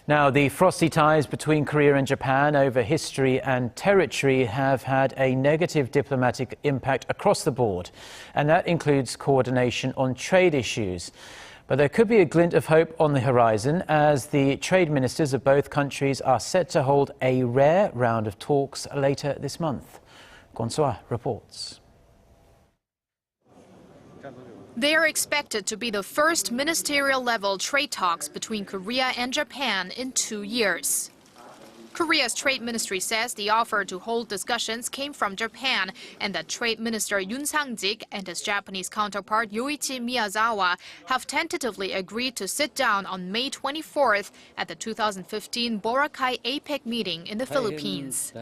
Now, the frosty ties between Korea and Japan over history and territory have had a negative diplomatic impact across the board, and that includes coordination on trade issues. But there could be a glint of hope on the horizon as the trade ministers of both countries are set to hold a rare round of talks later this month. Kwon Soa reports. They are expected to be the first ministerial-level trade talks between Korea and Japan in 2 years. Korea's trade ministry says the offer to hold discussions came from Japan and that Trade Minister Yoon Sang and his Japanese counterpart Yoichi Miyazawa have tentatively agreed to sit down on May 24th at the 2015 Boracay APEC meeting in the Philippines.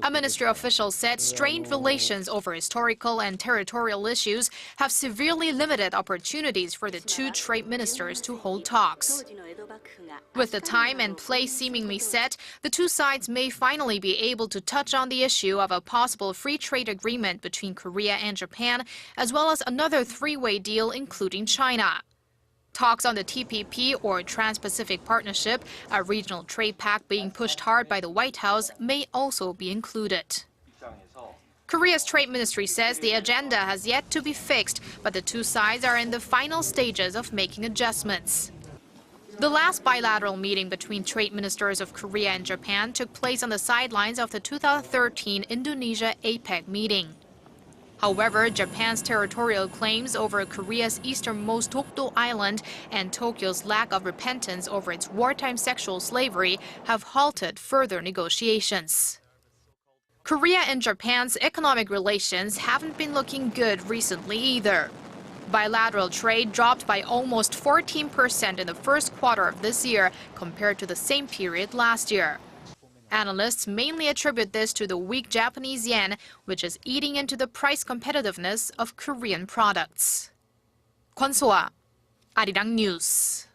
A ministry official said strained relations over historical and territorial issues have severely limited opportunities for the two trade ministers to hold talks. With the time and place seemingly set, the two sides may finally be able to touch on the issue of a possible free trade agreement between Korea and Japan, as well as another three-way deal including China. Talks on the TPP, or Trans-Pacific Partnership, a regional trade pact being pushed hard by the White House, may also be included. Korea's trade ministry says the agenda has yet to be fixed, but the two sides are in the final stages of making adjustments. The last bilateral meeting between trade ministers of Korea and Japan took place on the sidelines of the 2013 Indonesia APEC meeting. However, Japan's territorial claims over Korea's easternmost Dokdo Island and Tokyo's lack of repentance over its wartime sexual slavery have halted further negotiations. Korea and Japan's economic relations haven't been looking good recently either. Bilateral trade dropped by almost 14% in the first quarter of this year compared to the same period last year. Analysts mainly attribute this to the weak Japanese yen, which is eating into the price competitiveness of Korean products. Kwon Soa, Arirang News.